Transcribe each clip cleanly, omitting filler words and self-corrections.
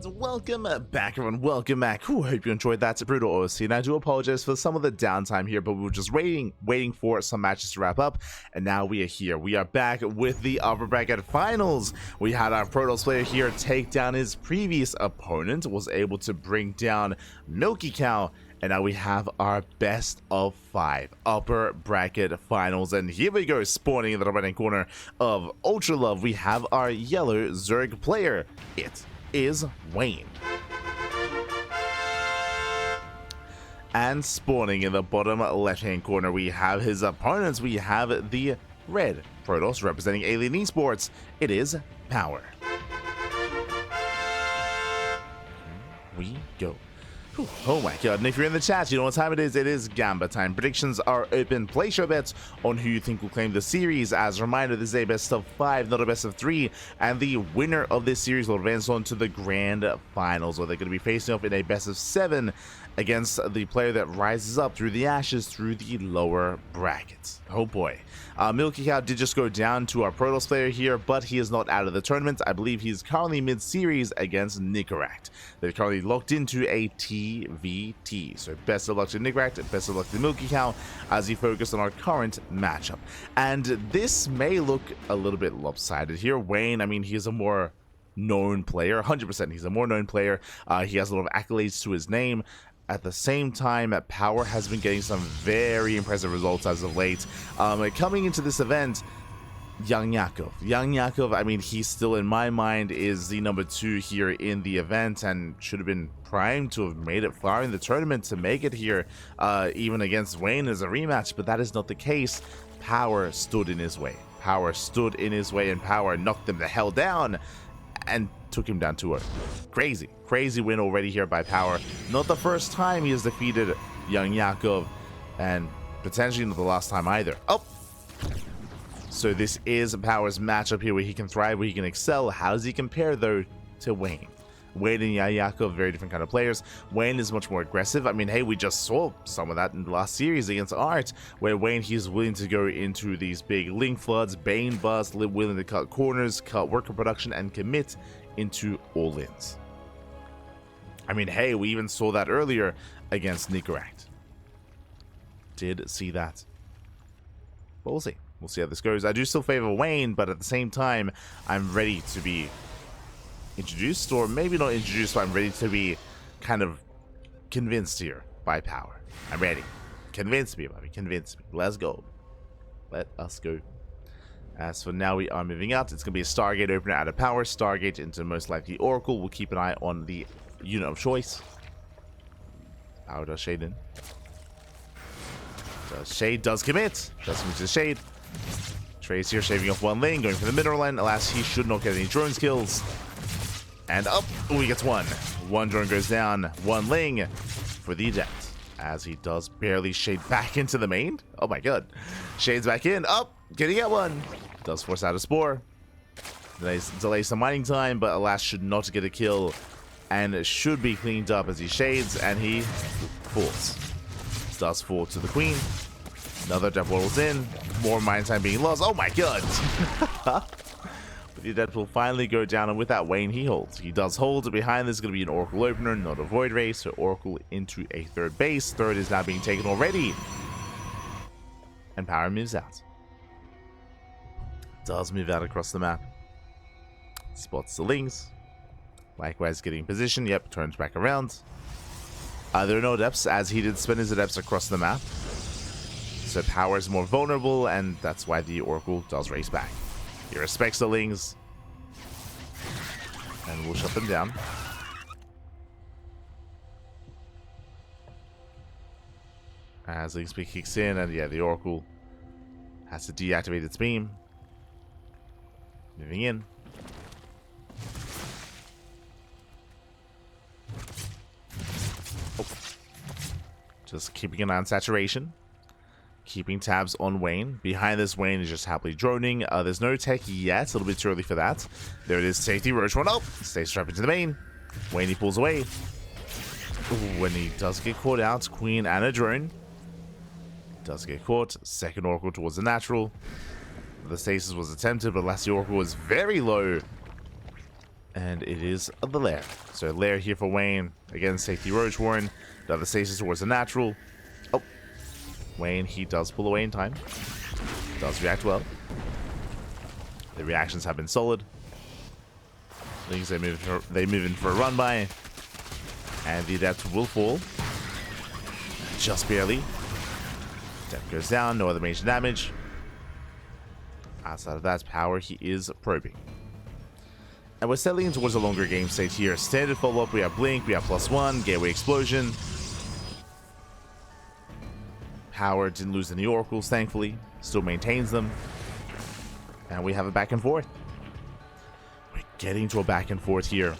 And welcome back, everyone. Welcome back. Hope you enjoyed that brutal OC. And I do apologize for some of the downtime here, but we were just waiting for some matches to wrap up. And now we are here. We are back with the upper bracket finals. We had our Protoss player here take down his previous opponent, was able to bring down Milky Cow. And now we have our best of 5 upper bracket finals. And here we go, spawning in the right hand corner of Ultra Love. We have our yellow Zerg player. It is Wayne. And spawning in the bottom left hand corner, we have his opponents. We have the red Protoss representing Alien Esports. It is Power. Here we go. Oh my god, and if you're in the chat, you know what time it is Gamba time. Predictions are open. Place your bets on who you think will claim the series. As a reminder, this is a best of 5, not a best of 3, and the winner of this series will advance on to the grand finals, where they're going to be facing off in a best of 7 against the player that rises up through the ashes through the lower brackets. Oh boy. Milky Cow did just go down to our Protoss player here, but he is not out of the tournament. I believe he's currently mid-series against Nicaract. They're currently locked into a TVT. So best of luck to Nicaract, best of luck to Milky Cow as he focuses on our current matchup. And this may look a little bit lopsided here. Wayne, I mean, he's a more known player, 100%. He's a more known player. He has a lot of accolades to his name. At the same time, Power has been getting some very impressive results as of late. Coming into this event, Young Yakov, I mean, he's still, in my mind, is the number 2 here in the event and should have been primed to have made it far in the tournament to make it here, even against Wayne as a rematch, but that is not the case. Power stood in his way. And Power knocked him the hell down and took him down to a crazy win already here by Power. Not the first time he has defeated Young Yakov, and potentially not the last time either. Oh, so this is Power's matchup here, where he can thrive, where he can excel. How does he compare though to Wayne? Wayne and Yakov, very different kind of players. Wayne is much more aggressive. I mean, hey, we just saw some of that in the last series against Art, where Wayne, he's willing to go into these big link floods, Bane busts, willing to cut corners, cut worker production, and commit into all-ins. I mean, hey, we even saw that earlier against Nicaract. Did see that. But we'll see. We'll see how this goes. I do still favor Wayne, but at the same time, I'm ready to be introduced, or maybe not introduced, but I'm ready to be kind of convinced here by Power. I'm ready. Convince me, baby. Convince me. Let's go. Let us go. As for now, we are moving out. It's going to be a Stargate opener out of Power. Stargate into most likely Oracle. We'll keep an eye on the unit of choice. Power does Shade in. Shade does commit. Does commit to Shade. Trace here shaving off one lane, going for the middle lane. Alas, he should not get any drone skills. And up. Oh, he gets one. One drone goes down. One ling for the Adept, as he does barely shade back into the main. Oh my god. Shades back in. Up. Getting at one. Does force out a spore. Delays some mining time, but alas, should not get a kill. And should be cleaned up as he shades, and he falls. Does fall to the queen. Another Adept waddles in. More mine time being lost. Oh my god. But the Adept will finally go down, and with that, Wayne, he holds. He does hold. Behind this is going to be an Oracle opener, not a Void Ray. So Oracle into a third base. Third is now being taken already. And Power moves out. Does move out across the map. Spots the Lings. Likewise getting in position. Yep, turns back around. There are no Adepts, as he did spin his Adepts across the map. So Power is more vulnerable, and that's why the Oracle does race back. He respects the Lings. And we'll shut them down. As Link Speed kicks in, and yeah, the Oracle has to deactivate its beam. Moving in. Oh. Just keeping an eye on saturation. Keeping tabs on Wayne. Behind this, Wayne is just happily droning. There's no tech yet. A little bit too early for that. There it is. Safety. Roach one. Oh! Stays strapped into the main. Wayne, he pulls away. Ooh, when he does get caught out. Queen and a drone. Does get caught. Second Oracle towards the natural. The stasis was attempted, but last Oracle was very low. And it is the Lair. So Lair here for Wayne. Again, safety Roach Warren. The other stasis towards the natural. Oh. Wayne, he does pull away in time. Does react well. The reactions have been solid. Things they move in for a run by. And the Adept will fall. Just barely. Adept goes down, no other major damage. Outside of that power, he is probing. And we're settling towards a longer game state here. Standard follow-up, we have Blink, we have +1, Gateway Explosion. Power didn't lose any Oracles, thankfully. Still maintains them. And we have a back and forth. We're getting to a back and forth here.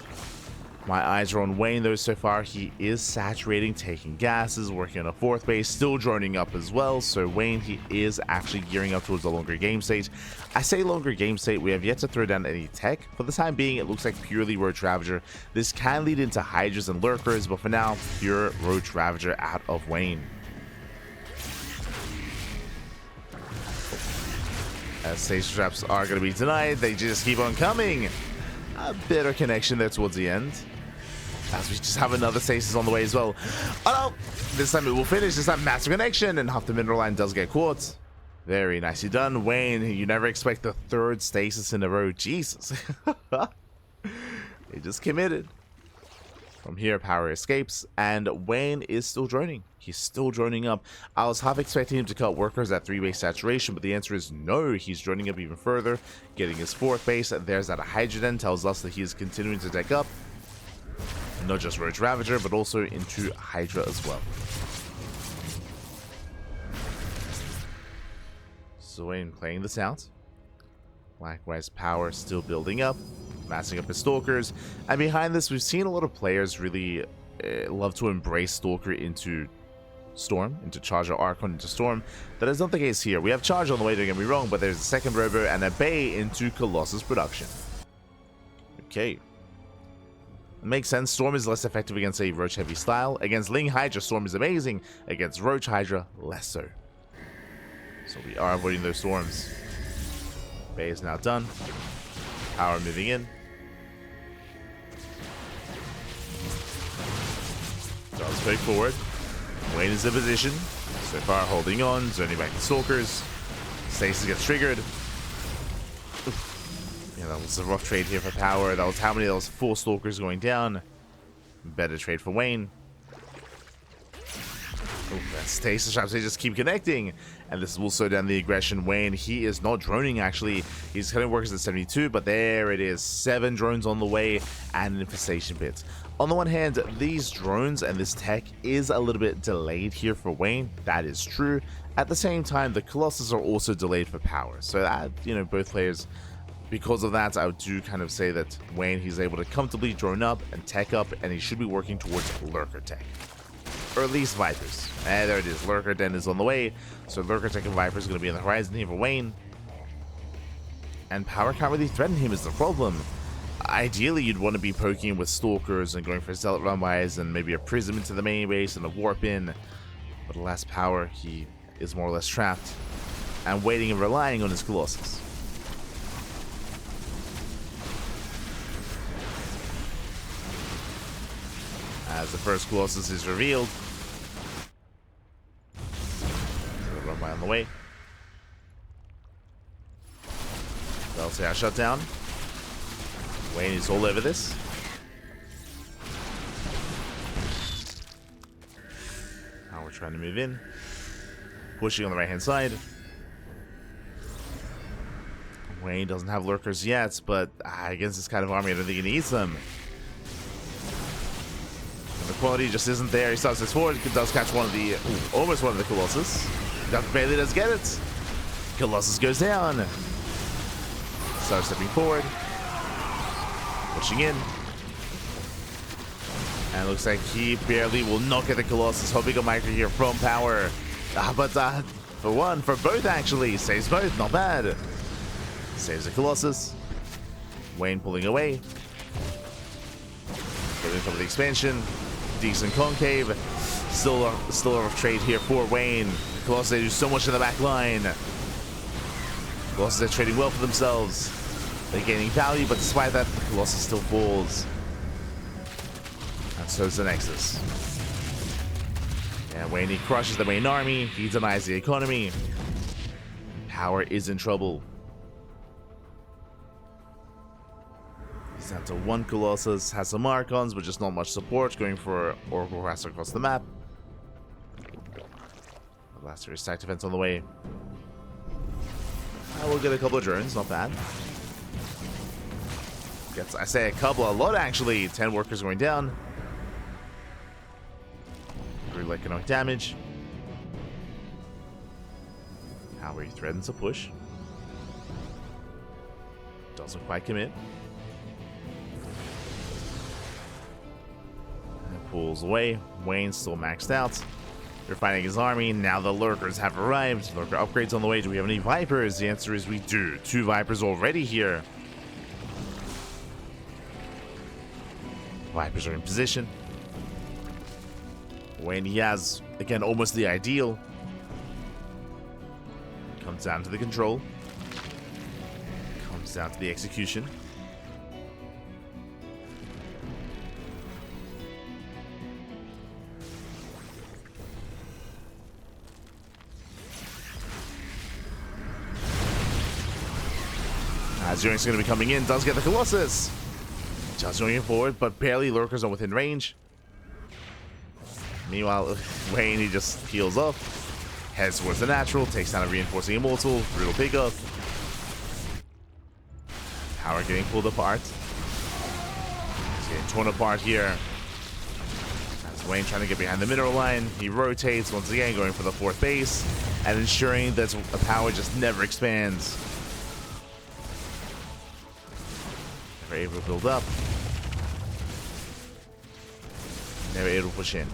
My eyes are on Wayne though so far. He is saturating, taking gases, working on a fourth base, still droning up as well. So Wayne, he is actually gearing up towards a longer game state. I say longer game state, we have yet to throw down any tech. For the time being, it looks like purely Roach Ravager. This can lead into Hydras and Lurkers, but for now, pure Roach Ravager out of Wayne. As stage traps are going to be denied, they just keep on coming. A better connection there towards the end. As we just have another stasis on the way as well. Oh no! This time it will finish. This time massive connection, and half the mineral line does get caught. Very nicely done. Wayne, you never expect the third stasis in a row. Jesus. They just committed. From here, power escapes, and Wayne is still droning. He's still droning up. I was half expecting him to cut workers at 3-base saturation, but the answer is no. He's droning up even further, getting his 4th base. There's that Hydrogen, tells us that he is continuing to deck up. Not just Roach Ravager, but also into Hydra as well. So Wayne playing this out. Likewise, power still building up, massing up his Stalkers. And behind this, we've seen a lot of players really love to embrace Stalker into Storm, into Charger Archon into Storm. That is not the case here. We have Charge on the way, don't get me wrong, but there's a second Robo and a Bay into Colossus production. Okay. It makes sense. Storm is less effective against a Roach heavy style. Against Ling Hydra, Storm is amazing. Against Roach Hydra, less so. So we are avoiding those storms. Bay is now done. Power moving in. Does poke forward. Wayne is in position. So far holding on, zoning back the Stalkers. Stasis gets triggered. Yeah, that was a rough trade here for power. That was how many? That was 4 Stalkers going down. Better trade for Wayne. Oh, that stasis traps, they just keep connecting. And this will slow down the aggression. Wayne, he is not droning actually. He's cutting workers at 72, but there it is. 7 drones on the way and an infestation pit. On the one hand, these drones and this tech is a little bit delayed here for Wayne. That is true. At the same time, the Colossus are also delayed for power. So that, you know, both players, because of that, I do kind of say that Wayne, he's able to comfortably drone up and tech up, and he should be working towards Lurker tech. Or at least Vipers. There it is. Lurker Den is on the way. So Lurker Tech and Viper is going to be on the horizon here for Wayne. And power can't really threaten him is the problem. Ideally, you'd want to be poking with Stalkers and going for Zealot Runbys and maybe a Prism into the main base and a Warp in. But alas, power, he is more or less trapped and waiting and relying on his Colossus. As the first Colossus is revealed. Runby on the way. LCR shutdown. Wayne is all over this. Now we're trying to move in. Pushing on the right hand side. Wayne doesn't have Lurkers yet, but against this kind of army, I don't think he needs them. The quality just isn't there. He starts his forward. Does catch one of the, almost one of the Colossus. Duck barely does get it. Colossus goes down. Starts stepping forward. Pushing in. And it looks like he barely will not get the Colossus. Hoping a micro here from power. But for one, for both actually. Saves both. Not bad. Saves the Colossus. Wayne pulling away. Putting top of the expansion. Decent concave. Still a rough trade here for Wayne. Colossus, they do so much in the back line. Colossus are trading well for themselves. They're gaining value, but despite that, the Colossus still falls. And so is the Nexus. And when he crushes the main army, he denies the economy. Power is in trouble. He's down to 1 Colossus, has some Archons, but just not much support, going for Oracle Harassment across the map. Blaster stack defense on the way. I will get a couple of drones, not bad. Gets, I say a couple, a lot actually. 10 workers going down. Really economic damage. How he threatens a push. Doesn't quite commit. And pulls away. Wayne's still maxed out. They're fighting his army. Now the Lurkers have arrived. Lurker upgrades on the way. Do we have any Vipers? The answer is we do. 2 Vipers already here. Vipers are in position. When he has, again, almost the ideal. Comes down to the control. Comes down to the execution. Zion's going to be coming in. Does get the Colossus. Just going forward, but barely. Lurkers are within range. Meanwhile, Wayne, he just heals up. Heads towards the natural. Takes down a reinforcing immortal. Brutal pickup. Power getting pulled apart. He's getting torn apart here. As Wayne trying to get behind the mineral line. He rotates once again, going for the 4th base. And ensuring that the power just never expands. Never able to build up. Never able to push in.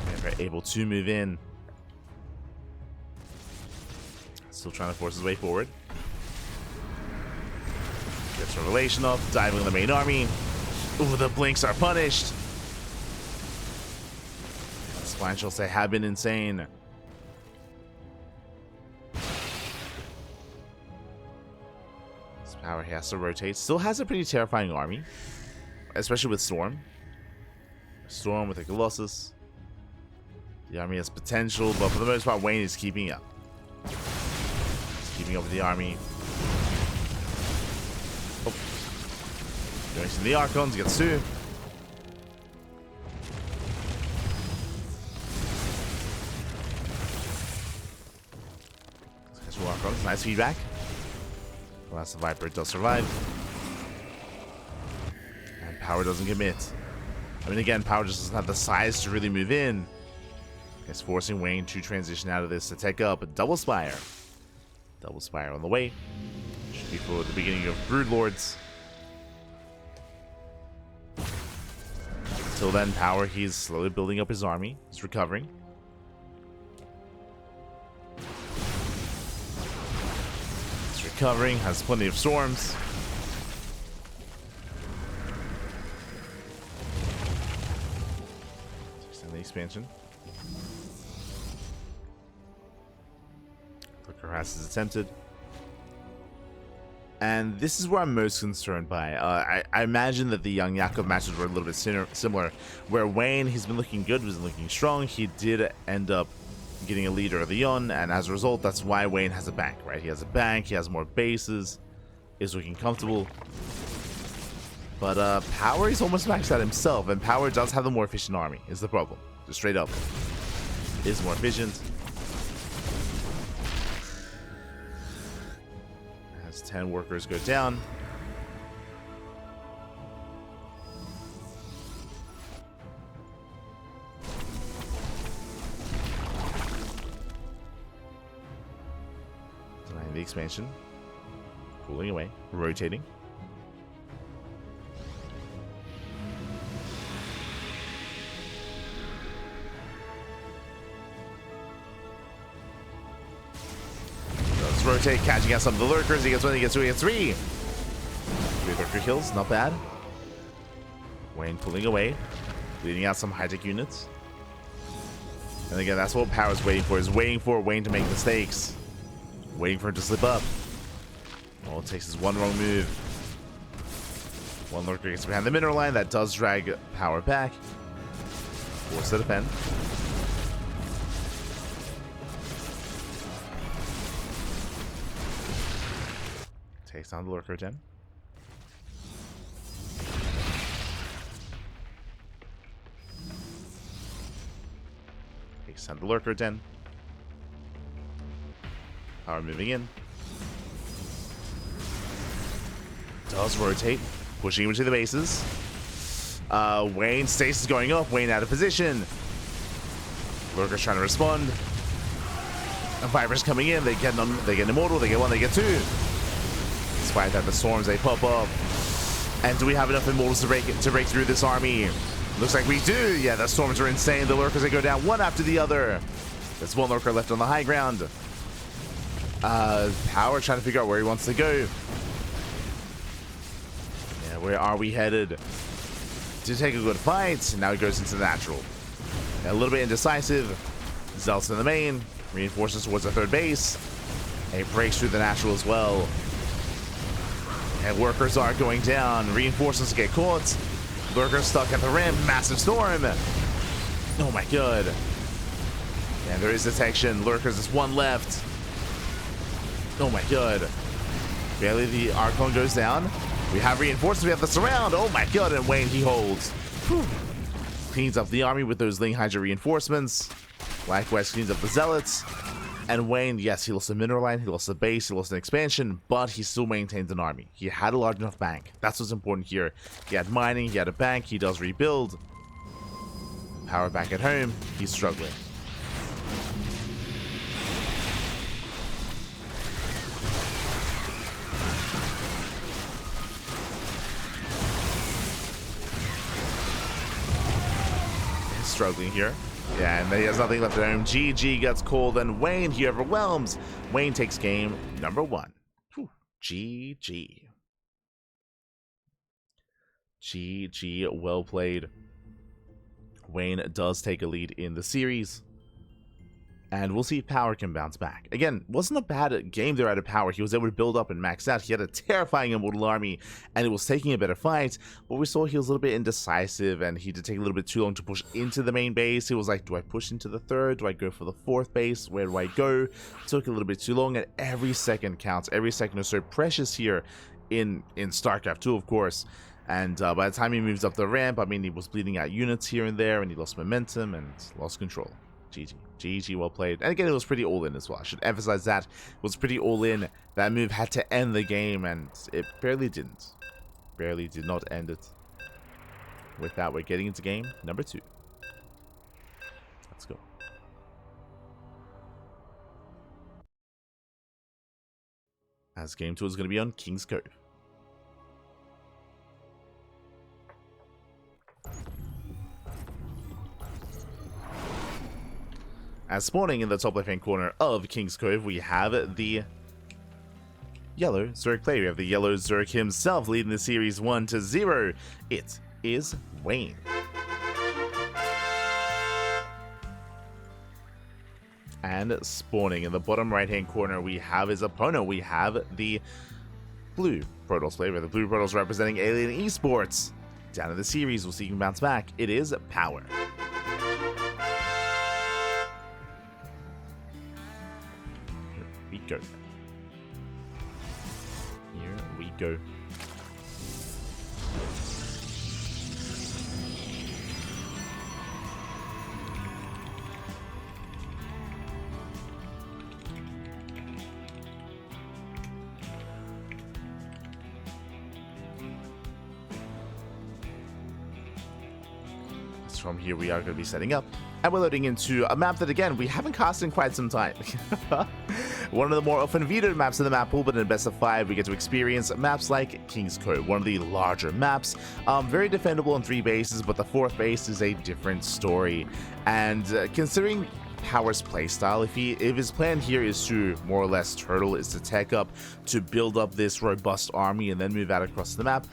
Never able to move in. Still trying to force his way forward. Gets Revelation off, diving on the main army. Ooh, the blinks are punished. Spine shall say have been insane. Power has to rotate. Still has a pretty terrifying army, especially with Storm. Storm with a Colossus. The army has potential, but for the most part, Wayne is keeping up. He's keeping up with the army. Oh. Going to the Archons, gets 2. Catch the Archons, nice feedback. Last Viper does survive. And Power doesn't commit. I mean, again, Power just doesn't have the size to really move in. It's forcing Wayne to transition out of this to take up a Double Spire. Double Spire on the way. Should be for the beginning of Broodlords. Until then, Power, he's slowly building up his army. He's recovering. Recovering, has plenty of storms. Extend the expansion. Clicker harass is attempted. And this is where I'm most concerned by. I imagine that the Young Yakov matches were a little bit similar. Where Wayne, he's been looking good, was looking strong. He did end up getting a leader of the Yon, and as a result, that's why Wayne has a bank, right? He has a bank, he has more bases, is looking comfortable. But Power is almost maxed out himself, and Power does have the more efficient army, is the problem. Just straight up. Is more efficient. Has 10 workers go down. The expansion, pulling away, rotating. Let's rotate, catching out some of the Lurkers. He gets 1, he gets 2, he gets 3. 3 Lurker kills, not bad. Wayne pulling away, leading out some high-tech units. And again, that's what Power's waiting for, is waiting for Wayne to make mistakes. Waiting for him to slip up. All it takes is one wrong move. One lurker gets behind the mineral line. That does drag Power back. Force to defend. Takes down the lurker again. Takes down the lurker again. Power moving in. Does rotate. Pushing him into the bases. Wayne, stasis going up. Wayne out of position. Lurker's trying to respond. And Viper's coming in. They get immortal. They get one. They get two. Despite that, the storms, they pop up. And do we have enough immortals to break through this army? Looks like we do. Yeah, the storms are insane. The lurkers, they go down one after the other. There's one lurker left on the high ground. Power trying to figure out where he wants to go. Where are we headed? To take a good fight. Now he goes into the natural. A little bit indecisive. Zealots in the main. Reinforces towards the third base. A breaks through the natural as well. And workers are going down. Reinforcements get caught. Lurkers stuck at the rim. Massive storm. Oh my god. And there is detection. Lurkers is one left. Oh my god. Barely the Archon goes down. We have reinforcements, we have the surround. Oh my god, and Wayne, he holds. Whew. Cleans up the army with those Ling Hydra reinforcements. Likewise, cleans up the Zealots. And Wayne, yes, he lost a mineral line, he lost a base, he lost an expansion, but he still maintains an army. He had a large enough bank. That's what's important here. He had mining, he had a bank, he does rebuild. Power back at home, he's struggling. Struggling here. Yeah, and he has nothing left at home. GG gets called, and Wayne, he overwhelms. Wayne takes game number 1. Whew. GG. GG, well played. Wayne does take a lead in the series. And we'll see if Power can bounce back. Again, wasn't a bad game there out of Power. He was able to build up and max out. He had a terrifying immortal army, and it was taking a better fight. But we saw he was a little bit indecisive, and he did take a little bit too long to push into the main base. He was like, do I push into the third? Do I go for the fourth base? Where do I go? It took a little bit too long, and every second counts. Every second is so precious here in StarCraft 2, of course. And by the time he moves up the ramp, I mean, he was bleeding out units here and there, and he lost momentum and lost control. GG. GG, well played. And again, it was pretty all-in as well. I should emphasize that. It was pretty all-in. That move had to end the game, and it barely didn't. Barely did not end it. With that, we're getting into game number 2. Let's go. As game 2 is going to be on King's Cove. As spawning in the top left-hand corner of King's Cove, we have the yellow Zerg player. We have the yellow Zerg himself leading the series 1-0. It is Wayne. And spawning in the bottom right-hand corner, we have his opponent. We have the blue Protoss player. The blue Protoss representing Alien Esports. Down in the series, we'll see if he can bounce back. It is Power. Go. Here we go. From here we are going to be setting up, and we're loading into a map that, again, we haven't cast in quite some time. One of the more often vetoed maps in the map pool, but in a best of 5 we get to experience maps like King's Cove, one of the larger maps. Very defendable on 3 bases, but the 4th base is a different story. And considering Power's playstyle, if his plan here is to more or less turtle, is to tech up, to build up this robust army and then move out across the map,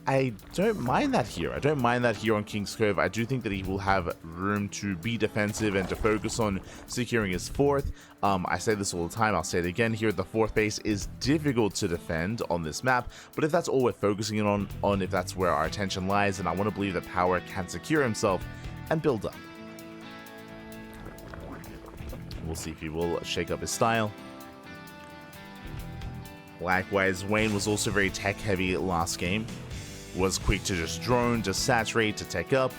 I don't mind that here. I don't mind that here on King's Cove. I do think that he will have room to be defensive and to focus on securing his fourth. I say this all the time. I'll say it again here. The fourth base is difficult to defend on this map, but if that's all we're focusing on if that's where our attention lies, then I want to believe that Power can secure himself and build up. We'll see if he will shake up his style. Likewise, Wayne was also very tech heavy last game. Was quick to just drone, to saturate, to tech up.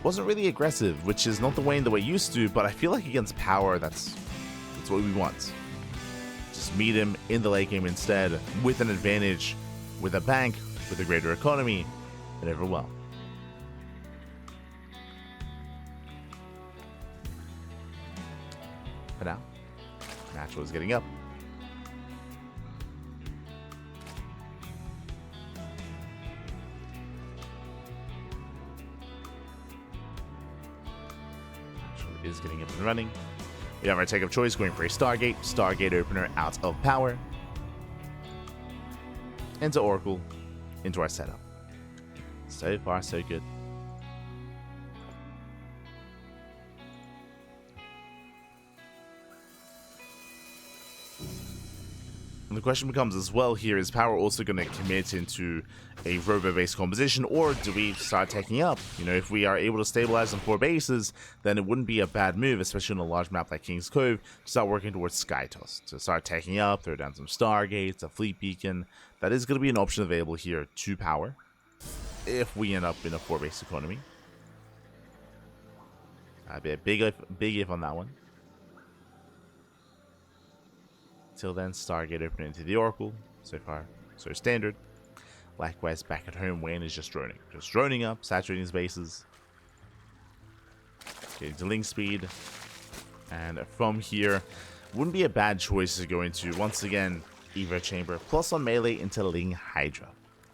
Wasn't really aggressive, which is not the Wayne that we're used to, but I feel like against Power, that's what we want. Just meet him in the late game instead, with an advantage, with a bank, with a greater economy, and ever well. For now, Natural is getting up. Is getting up and running. We have our take of choice going for a Stargate opener out of Power. Into Oracle, into our setup. So far, so good. And the question becomes as well here, is Power also going to commit into a robo-based composition, or do we start taking up? You know, if we are able to stabilize on 4 bases, then it wouldn't be a bad move, especially on a large map like King's Cove, to start working towards Sky Toss, to start taking up, throw down some Stargates, a Fleet Beacon. That is going to be an option available here to Power, if we end up in a 4-base economy. That'd be a big if on that one. Till then, Stargate opening into the Oracle. So far, so standard. Likewise, back at home, Wayne is just droning. Just droning up, saturating his bases. Getting to link speed. And from here, wouldn't be a bad choice to go into, once again, Evo Chamber, plus on melee into Ling Hydra.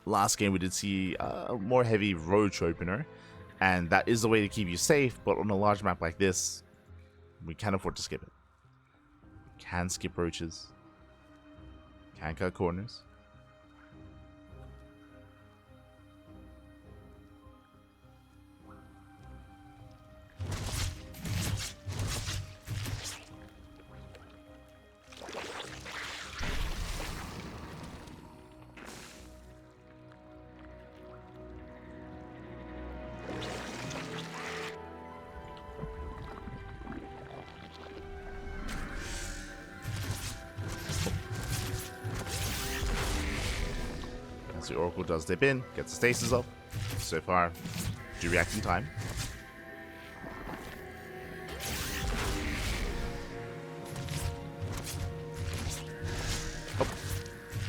Last game, we did see a more heavy Roach opener. And that is the way to keep you safe, but on a large map like this, we can't afford to skip it. Can skip Roaches. Can cut corners. The Oracle does dip in, gets the stasis up. So far, do react in time. Oh.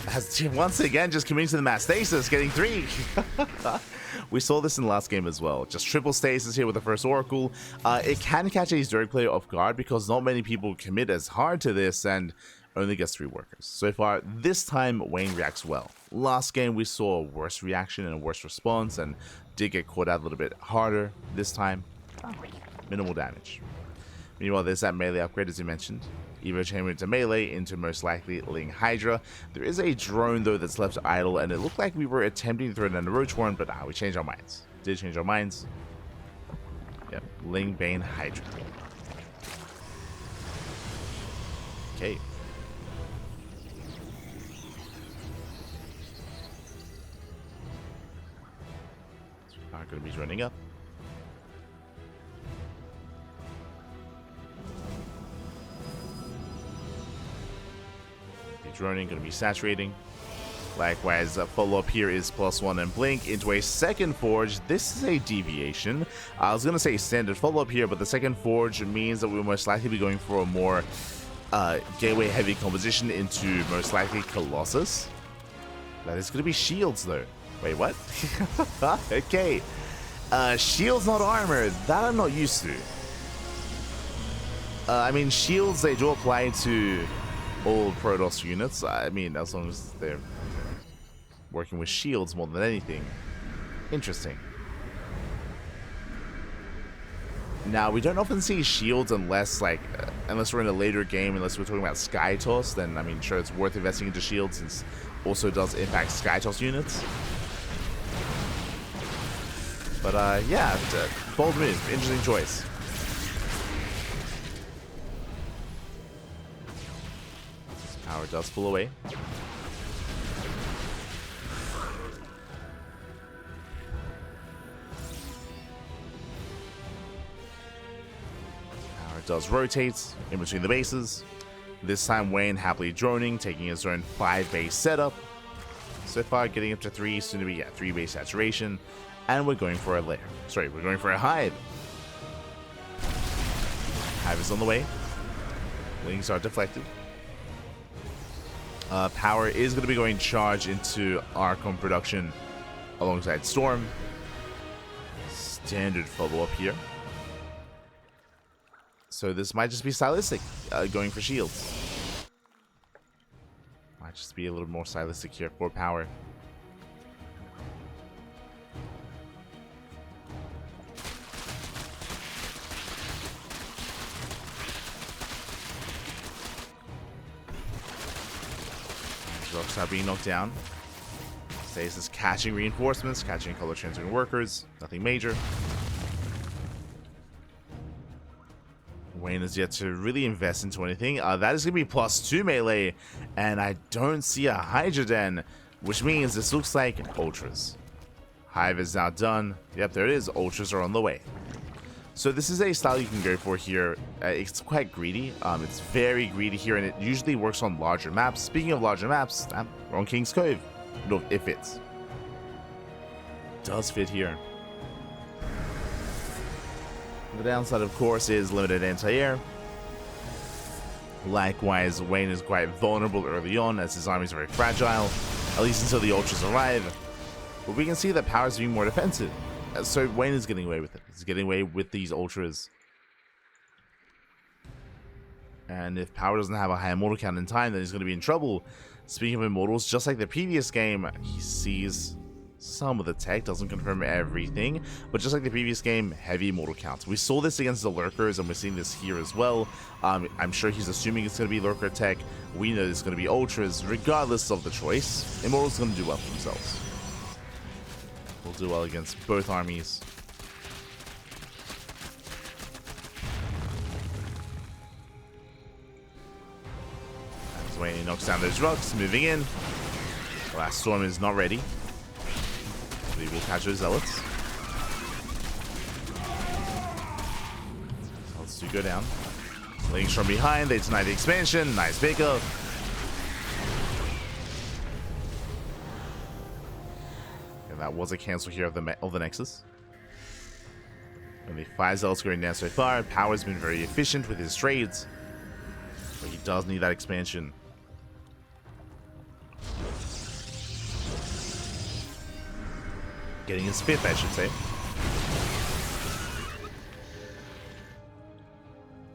As once again, just committing to the mass stasis, getting 3. We saw this in the last game as well. Just triple stasis here with the first Oracle. It can catch a Zerg player off guard because not many people commit as hard to this and only gets 3 workers. So far, this time, Wayne reacts well. Last game, we saw a worse reaction and a worse response and did get caught out a little bit harder. This time, minimal damage. Meanwhile, there's that melee upgrade, as you mentioned. Evo Chamber into melee, into most likely Ling Hydra. There is a drone, though, that's left idle, and it looked like we were attempting to throw down the Roach one, but we changed our minds. Did change our minds. Yep, Ling Bane Hydra. Okay. Going to be running up. Droning, going to be saturating. Likewise, follow-up here is +1 and blink into a second forge. This is a deviation. I was going to say standard follow-up here, but the second forge means that we'll most likely be going for a more gateway-heavy composition into most likely Colossus. That is going to be shields, though. Wait, what? Okay. Shields not armor. That I'm not used to. I mean, shields, they do apply to all Protoss units. I mean, as long as they're working with shields more than anything. Interesting. Now, we don't often see shields unless, unless we're in a later game, unless we're talking about Sky Toss, then, I mean, sure, it's worth investing into shields since it also does impact Sky Toss units. But yeah, bold move, interesting choice. Power does pull away. Power does rotate in between the bases. This time Wayne happily droning, taking his own 5 base setup. So far getting up to 3, soon to be 3 base saturation. And we're going for a lair. Sorry, we're going for a hive. Hive is on the way. Wings are deflected. Power is going to be going charge into Archon production alongside Storm. Standard follow-up here. So this might just be stylistic, going for shields. Might just be a little more stylistic here for Power. Rockstar being knocked down. Stays is catching reinforcements, catching color transferring workers. Nothing major. Wayne is yet to really invest into anything. That is going to be +2 melee, and I don't see a Hydra Den, which means this looks like Ultras. Hive is now done. Yep, there it is. Ultras are on the way. So this is a style you can go for here. It's quite greedy. It's very greedy here, and it usually works on larger maps. Speaking of larger maps, we're on King's Cove. No, it fits. Does fit here. The downside, of course, is limited anti-air. Likewise, Wayne is quite vulnerable early on, as his army is very fragile, at least until the Ultras arrive. But we can see that Power is being more defensive. So Wayne is getting away with it. He's getting away with these Ultras. And if Power doesn't have a high immortal count in time, then he's going to be in trouble. Speaking of immortals, just like the previous game, he sees some of the tech, doesn't confirm everything, but just like the previous game, heavy immortal counts. We saw this against the Lurkers, and we're seeing this here as well. I'm sure he's assuming it's going to be Lurker tech. We know it's going to be Ultras. Regardless of the choice, immortals are going to do well for themselves. Will do well against both armies. As Wayne knocks down those rocks, moving in. The last Storm is not ready. We will catch those Zealots. Zealots do go down. Links from behind, they deny the expansion. Nice pickup. That was a cancel here of the Nexus. Only 5 Zealots going down so far. Power's been very efficient with his trades, but he does need that expansion. Getting his 5th, I should say.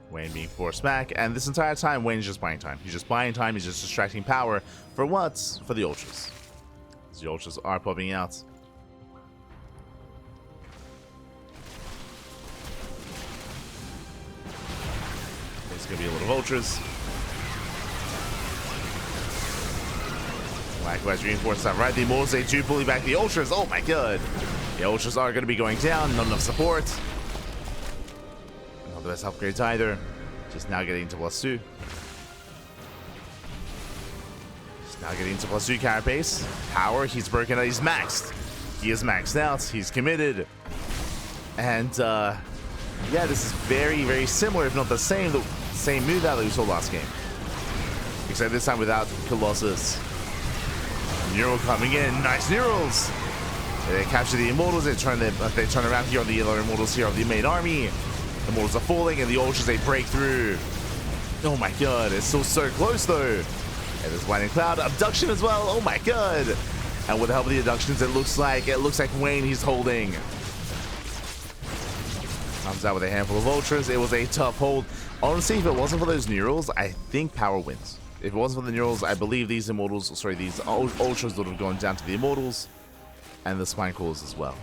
Wayne being forced back, and this entire time Wayne's just buying time. He's just buying time, he's just distracting Power for what? For the Ultras. The Ultras are popping out. There's going to be a lot of Ultras. Likewise, reinforce that right. The Immortals, they do bully back the Ultras. Oh my god. The Ultras are going to be going down. Not enough support. Not the best upgrades either. Just now getting to +2. Just now getting to +2 carapace. Power, he's broken out. He's maxed. He is maxed out. He's committed. And, yeah, this is very, very similar, if not the same move that we saw last game. Except this time without Colossus. Neural coming in. Nice Neurals. They capture the Immortals. They turn around here on the other Immortals here of the main army. The Immortals are falling, and the Ultras, they break through. Oh my god, it's still so close though. And there's Lightning Cloud. Abduction as well. Oh my god. And with the help of the abductions, it looks like Wayne he's holding. Comes out with a handful of Ultras. It was a tough hold. Honestly, if it wasn't for those Neurals, I think Power wins. If it wasn't for the Neurals, I believe these Ultras would have gone down to the Immortals and the Spine Crawlers as well.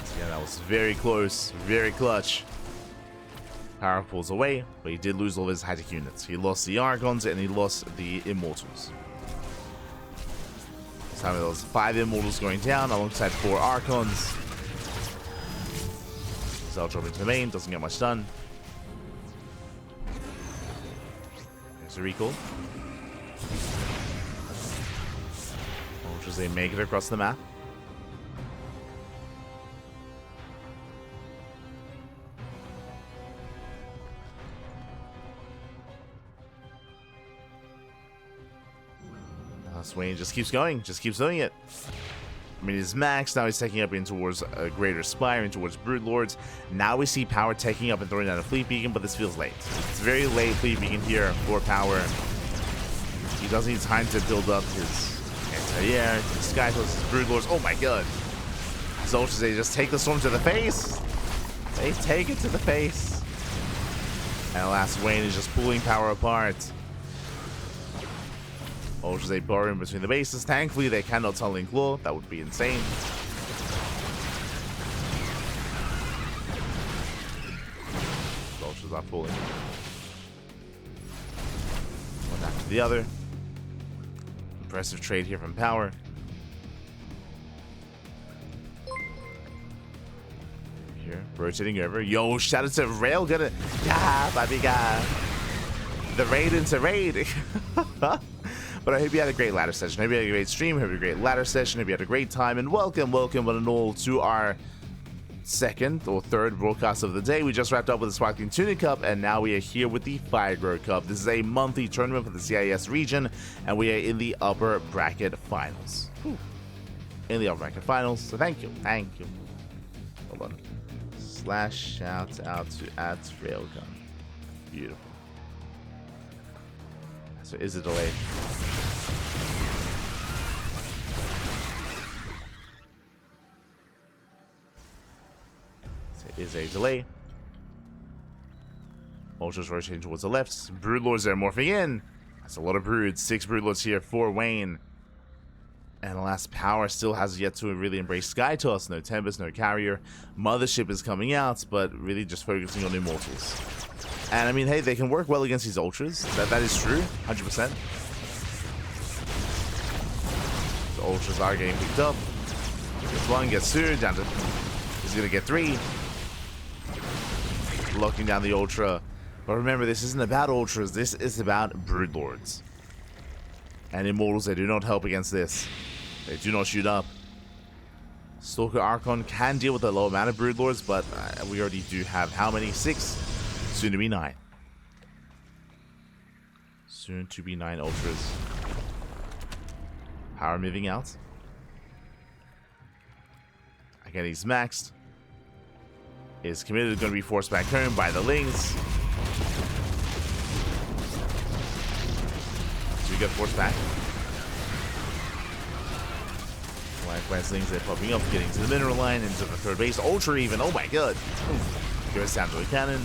So yeah, that was very close, very clutch. Power pulls away, but he did lose all of his high-tech units. He lost the Archons and he lost the Immortals. This time it was 5 Immortals going down alongside 4 Archons. Zell dropping to the main, doesn't get much done. There's a recall. Ultras, they make it across the map. Swain just keeps going, just keeps doing it. I mean, he's maxed, now he's taking up in towards a greater Spire, in towards Broodlords. Now we see Power taking up and throwing down a Fleet Beacon, but this feels late. It's very late Fleet Beacon here for Power. He doesn't need time to build up his anti-air, his Sky Toss, his Broodlords. Oh my god. His Ultras, they just take the Storm to the face. They take it to the face. And alas, Swain is just pulling Power apart. Ultras, they burrow in between the bases. Thankfully, they cannot Tunneling Claw. That would be insane. Ultras are pulling. One after the other. Impressive trade here from Power. Here, rotating over. Yo, shout out to Rail. Gonna. Yeah, baby guy. The raid into raid. But I hope you had a great ladder session. I hope you had a great stream. I hope you had a great ladder session. I hope you had a great time. And welcome one and all to our second or third broadcast of the day. We just wrapped up with the Sparkling Tunic Cup, and now we are here with the Firegrow Cup. This is a monthly tournament for the CIS region, and we are in the upper bracket finals. Whew. In the upper bracket finals. So thank you. Thank you. Hold on. Slash shout out to @Railgun. Beautiful. So is it delayed? So is a delay. Ultras rotating towards the left. Broodlords are morphing in. That's a lot of broods. 6 Broodlords here for Wayne. And alas, Power still has yet to really embrace Sky Toss. No Tempest, no Carrier. Mothership is coming out, but really just focusing on Immortals. And I mean, hey, they can work well against these Ultras. That is true, 100%. The Ultras are getting picked up. Gets 1, gets 2, down to... He's gonna get 3. Locking down the Ultra. But remember, this isn't about Ultras, this is about Broodlords. And Immortals, they do not help against this. They do not shoot up. Stalker Archon can deal with a low amount of Broodlords, but we already do have how many? 6? Soon to be 9. Soon to be 9 Ultras. Power moving out. Again, he's maxed. Is committed, going to be forced back home by the Lings. So we get forced back. Likewise, Lings, they're popping up, getting to the mineral line, into the third base. Ultra even, oh my god. Goes down to the cannon.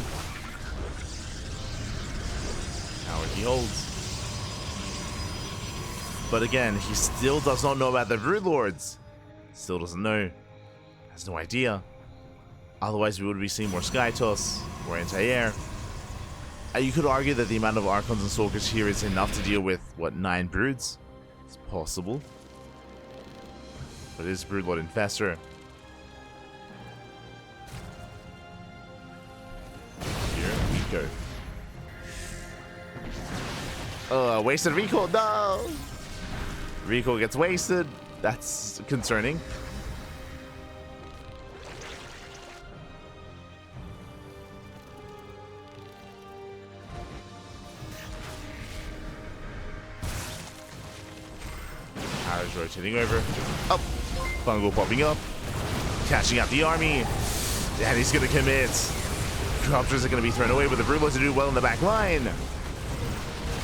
Power he holds. But again, he still does not know about the Broodlords. Still doesn't know. Has no idea. Otherwise, we would be seeing more Sky Toss, more anti-air. You could argue that the amount of Archons and Stalkers here is enough to deal with, what, 9 Broods? It's possible. But it is Broodlord Infestor. Here we go. Wasted recall. No! Recall gets wasted. That's concerning. Power's rotating over. Up. Fungal popping up. Catching out the army. And he's going to commit. Copters are going to be thrown away, but the Broodlords to do well in the back line.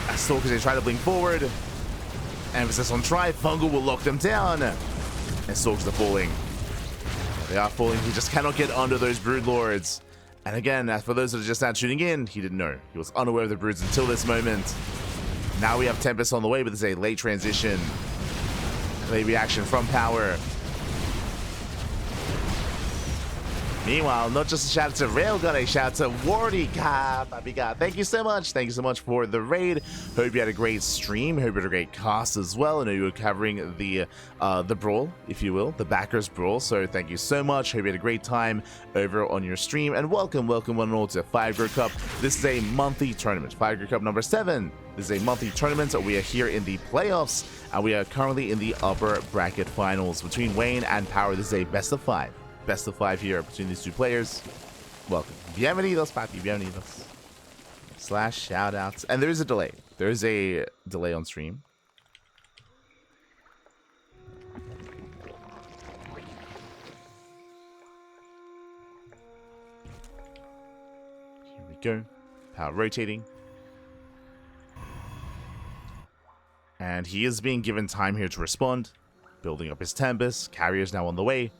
As Stalkers, they try to blink forward. Emphasis on try. Fungal will lock them down. And Stalkers are falling. They are falling. He just cannot get under those Broodlords. And again, for those that are just now tuning in, he didn't know. He was unaware of the Broods until this moment. Now we have Tempest on the way, but there's a late transition. Late reaction from Power. Meanwhile, not just a shout out to Railgun, a shout out to Wardy. God, Papi God. Thank you so much. Thank you so much for the raid. Hope you had a great stream. Hope you had a great cast as well. I know you were covering the brawl, if you will, the backers brawl. So thank you so much. Hope you had a great time over on your stream. And welcome one and all to 5 Grow Cup. This is a monthly tournament. 5 Grow Cup number 7. This is a monthly tournament. We are here in the playoffs, and we are currently in the upper bracket finals between Wayne and Power. This is a best of 5. Best of 5 here between these two players. Welcome. Bienvenidos, papi. Bienvenidos. Slash shoutouts. And there is a delay. There is a delay on stream. Here we go. Power rotating. And he is being given time here to respond. Building up his Tempest. Carrier's now on the way.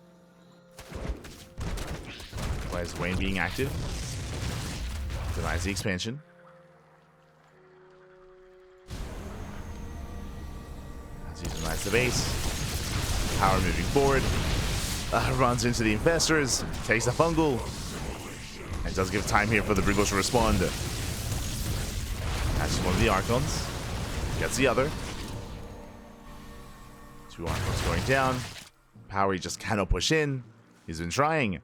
Why is Wayne being active? Denies the expansion. As he denies the base. Power moving forward. Runs into the infestors. Takes the fungal. And does give time here for the Broodlords to respond. Catches one of the Archons. Gets the other. 2 Archons going down. Power, he just cannot push in. He's been trying.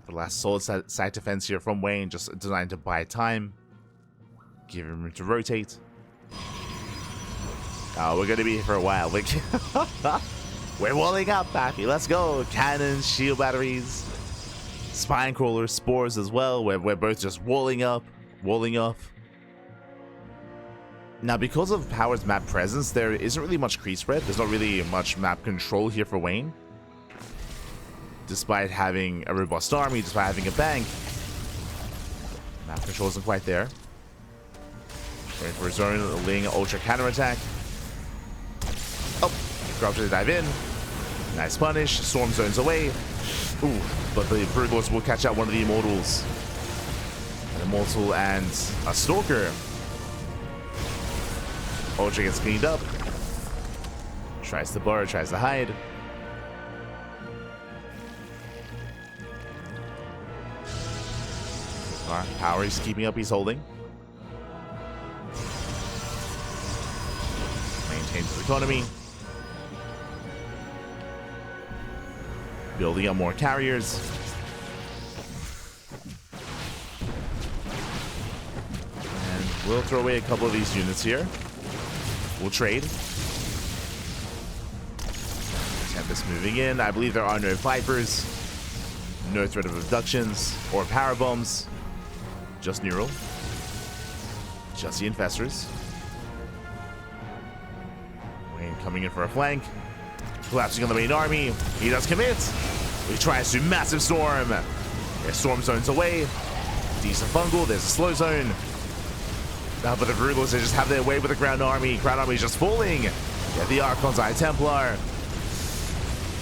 The last solid side defense here from Wayne, just designed to buy time. Give him room to rotate. Oh, we're going to be here for a while. We're walling up, Pappy. Let's go. Cannons, shield batteries, spine crawlers, spores as well. We're both just walling up, walling off. Now, because of Power's map presence, there isn't really much crease spread. There's not really much map control here for Wayne. Despite having a robust army, despite having a bank, map control isn't quite there. Waiting for his own Ling Ultra counterattack. Oh, Corruptor to dive in. Nice punish. Storm zones away. Ooh, but the Broodlords will catch out one of the Immortals. An Immortal and a Stalker. Ultra gets cleaned up. Tries to burrow, tries to hide. Power, he's keeping up, he's holding. Maintains his economy. Building up more carriers. And we'll throw away a couple of these units here. We'll trade. Tempest moving in. I believe there are no Vipers. No threat of abductions or power bombs. Just Neural. Just the Infestors. Wayne coming in for a flank. Collapsing on the main army. He does commit. He tries to massive storm. There's storm zones away. Decent fungal. There's a slow zone. But the Broodlords, they just have their way with the ground army. Ground army is just falling. Get the Archon's Eye Templar.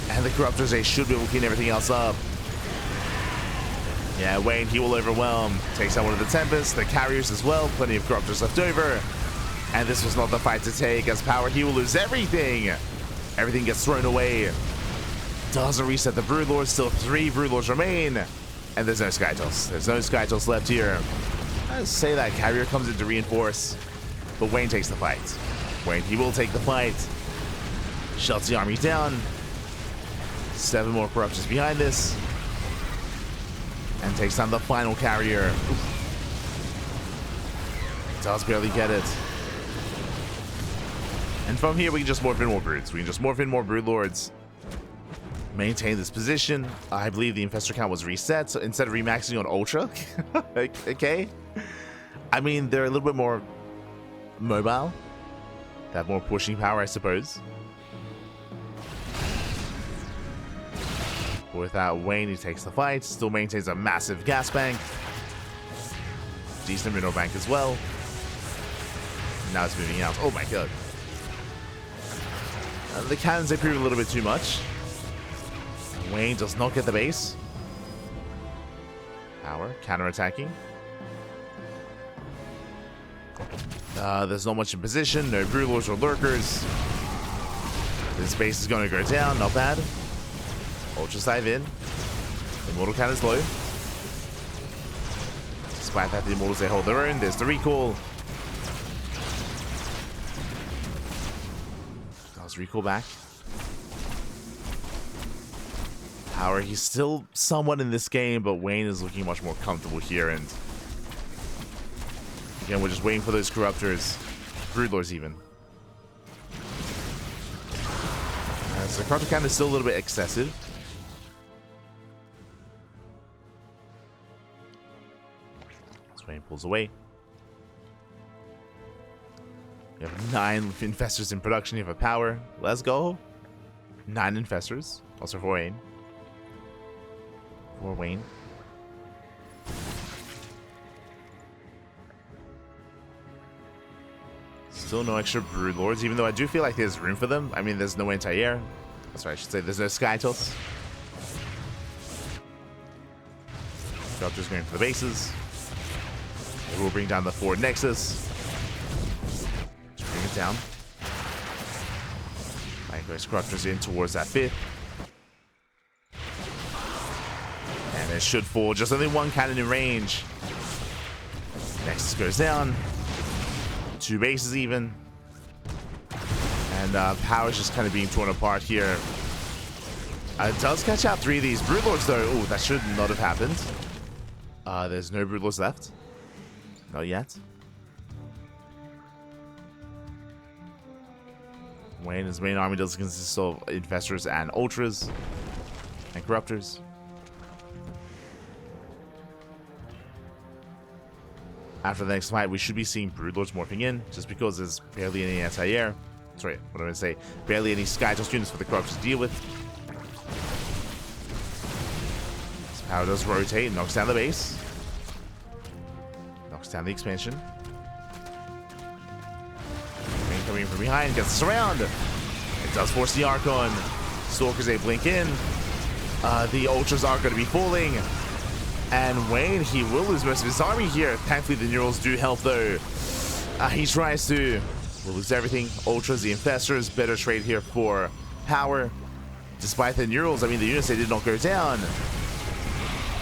And the Corruptors, they should be able to clean everything else up. Yeah, Wayne, he will overwhelm. Takes out one of the Tempests, the carriers as well. Plenty of Corruptors left over. And this was not the fight to take. As Power, he will lose everything. Everything gets thrown away. Doesn't reset the Broodlords. Still 3 Broodlords remain. And there's no Skytos. There's no Skytos left here. I say that carrier comes in to reinforce. But Wayne takes the fight. Wayne, he will take the fight. Shuts the army down. 7 more Corruptors behind this. And takes down the final carrier. Does barely get it. And from here, we can just morph in more Broods. We can just morph in more Broodlords. Maintain this position. I believe the Infestor count was reset, so instead of remaxing on Ultra. Okay. I mean, they're a little bit more mobile. They have more pushing power, I suppose. Without Wayne, he takes the fight. Still maintains a massive gas bank. Decent mineral bank as well. Now it's moving out. Oh my god. The cannons, they prove a little bit too much. Wayne does not get the base. Power, counter-attacking. There's not much in position. No Broodlords or Lurkers. This base is going to go down. Not bad. Ultra dive in. Immortal count is low. Despite that, the Immortals, they hold their own. There's the recall. Does recall back. Power, he's still somewhat in this game, but Wayne is looking much more comfortable here. And again, we're just waiting for those Corruptors. Broodlords even. So the Corruptor count is still a little bit excessive. Wayne pulls away. You have 9 Infestors in production. You have a Power. Let's go. 9 Infestors. Also for Wayne. For Wayne. Still no extra Broodlords, even though I do feel like there's room for them. I mean, there's no anti-air. That's right, I should say. There's no Sky Toss. Corruptors going for the bases. We'll bring down the forward Nexus. Just bring it down. Likewise, Corruptors in towards that 5th. And it should fall. Just only 1 cannon in range. Nexus goes down. 2 bases even. And Power's just kind of being torn apart here. It does catch out 3 of these Broodlords though. Oh, that should not have happened. There's no Broodlords left. Not yet. Wayne's main army does consist of Infestors and Ultras and Corruptors. After the next fight, we should be seeing Broodlords morphing in, just because there's barely any anti-air. Sorry, what am I going to say? Barely any Skytoss units for the Corruptors to deal with. This Power does rotate, knocks down the base. Knocks down the expansion. Wayne coming in from behind, gets us around. It does force the Archon. Stalkers, they blink in. The Ultras are going to be falling. And Wayne, he will lose most of his army here. Thankfully, the Neurals do help, though. He tries to. We'll lose everything. Ultras, the Infestors, better trade here for Power. Despite the Neurals, I mean, the units, they did not go down.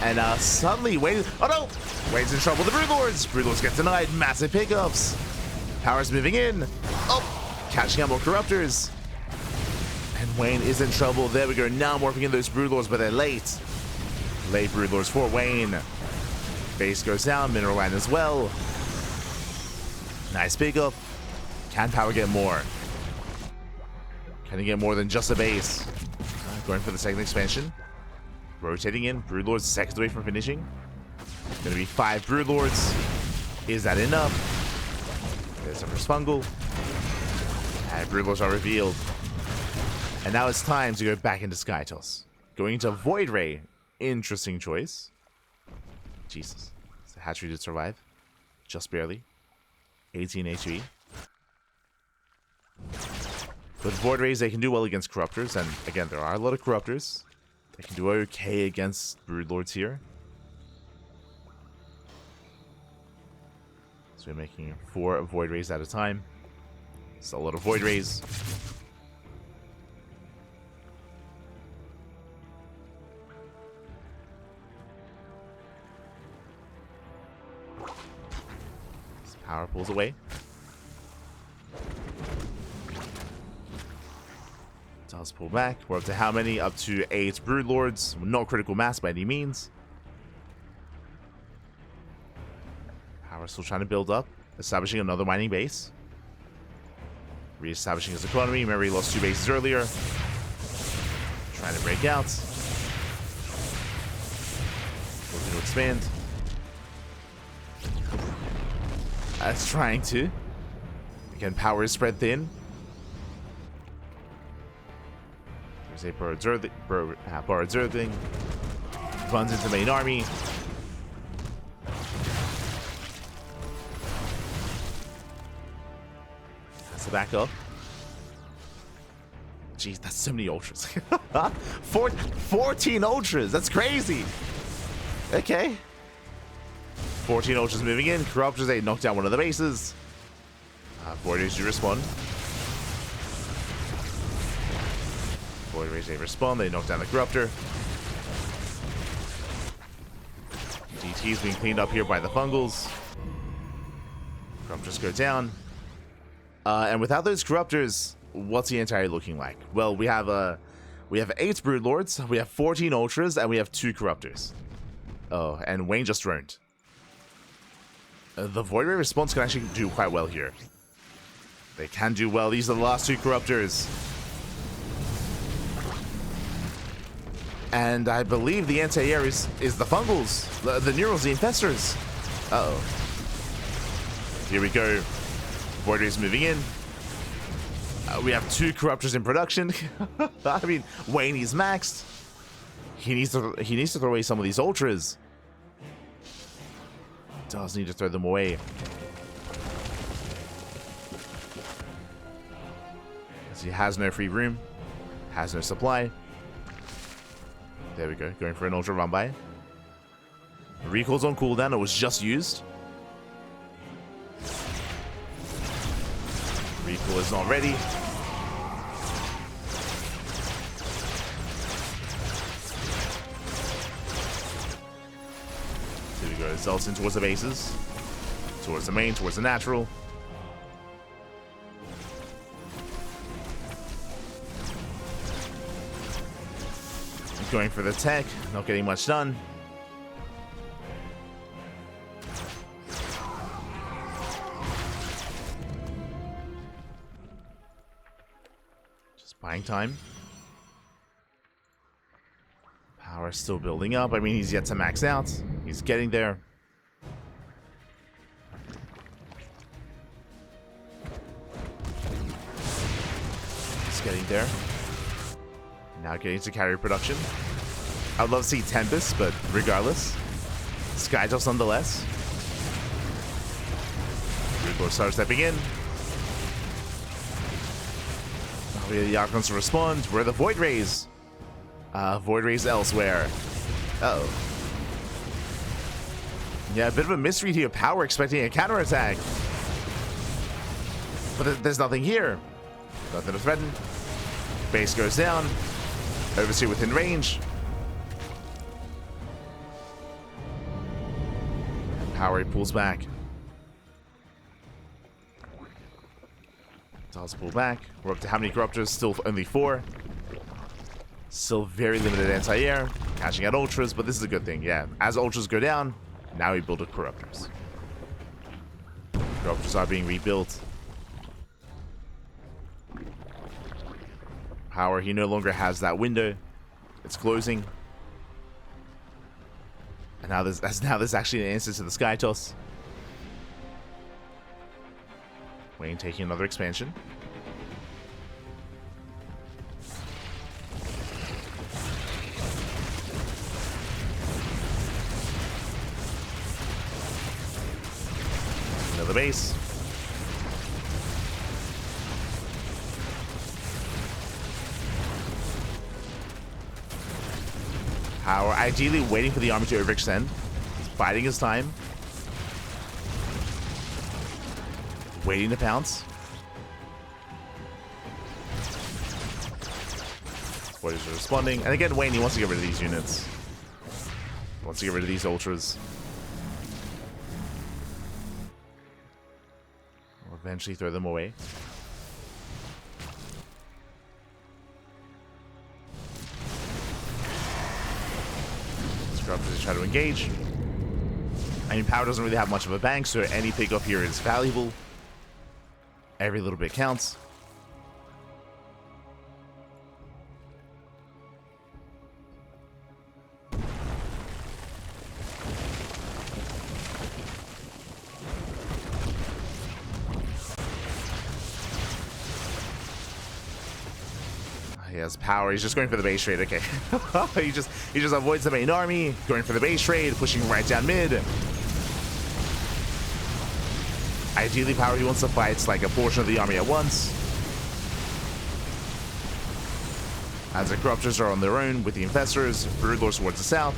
And suddenly, Wayne... Oh, no! Wayne's in trouble. The Broodlords! Broodlords get denied. Massive pickups. Power's moving in. Oh! Catching out more Corruptors. And Wayne is in trouble. There we go. Now morphing in those Broodlords, but they're late. Late Broodlords for Wayne. Base goes down. Mineral Line as well. Nice pickup. Can Power get more? Can he get more than just a base? Going for the second expansion. Rotating in. Broodlords seconds away from finishing. Gonna be 5 Broodlords. Is that enough? There's a first fungal. And Broodlords are revealed. And now it's time to go back into Skytoss. Going into Void Ray. Interesting choice. Jesus. The hatchery did survive. Just barely. 18 HE. With Void Rays, they can do well against Corruptors. And again, there are a lot of Corruptors. They can do okay against Broodlords here. So we're making 4 Void Rays at a time. It's a lot of Void Rays. Power pulls away. Does pull back. We're up to how many? Up to 8 Broodlords. No critical mass by any means. Power still trying to build up. Establishing another mining base. Re-establishing his economy. Remember, he lost 2 bases earlier. Trying to break out. Looking to expand. That's trying to. Again, Power is spread thin. There's a Borrowed Zergling. Runs into main army. Has to back up. Jeez, that's so many Ultras. 14 Ultras. That's crazy. Okay. 14 Ultras moving in. Corruptors, they knock down one of the bases. Void Rays do respond. Void Rays, they respond. They knock down the Corruptor. CT is being cleaned up here by the fungals. Corruptors go down. And without those corruptors, what's the anti looking like? Well, we have 8 Broodlords, we have 14 Ultras, and we have 2 corruptors. Oh, and Wayne just droned. The Void Ray response can actually do quite well here. They can do well. These are the last 2 corruptors. And I believe the anti-air is the fungals, the neurals, the infestors. Uh-oh. Here we go. Void Ray's moving in. We have 2 corruptors in production. I mean, Wayne is maxed. He needs to throw away some of these ultras. Does need to throw them away. As he has no free room, has no supply. There we go, going for an ultra run by. Recall's on cooldown, it was just used. Recall is not ready. Here we go, Zelts in towards the bases. Towards the main, towards the natural. Going for the tech, not getting much done. Just buying time. Power still building up. I mean, he's yet to max out. He's getting there. He's getting there. Now getting to carry production. I'd love to see Tempest, but regardless. Skytoss nonetheless. Rico starts stepping in. We have the Archons to respond. Where are the Void Rays? Void Rays elsewhere. Uh-oh. Yeah, a bit of a mystery here. Power expecting a counterattack. But there's nothing here. Nothing to threaten. Base goes down. Overseer within range. Power pulls back. Does pull back. We're up to how many corruptors? Still only 4. Still very limited anti-air. Catching out ultras, but this is a good thing. Yeah, as ultras go down, now we build up corruptors. Corruptors are being rebuilt. Power, he no longer has that window. It's closing. And now there's actually an answer to the Skytoss. Wayne taking another expansion. Another base. Power ideally waiting for the army to overextend. He's biding his time. Waiting to pounce. What is responding? And again, Wayne, he wants to get rid of these units. He wants to get rid of these ultras. We'll eventually throw them away. Corruptors try to engage. I mean, Power doesn't really have much of a bank, so any pickup here is valuable. Every little bit counts. He has power. He's just going for the base trade. Okay. he just avoids the main army, going for the base trade, pushing right down mid. Ideally, Power, he wants to fight like a portion of the army at once. As the corruptors are on their own with the infestors, Broodlords towards the south.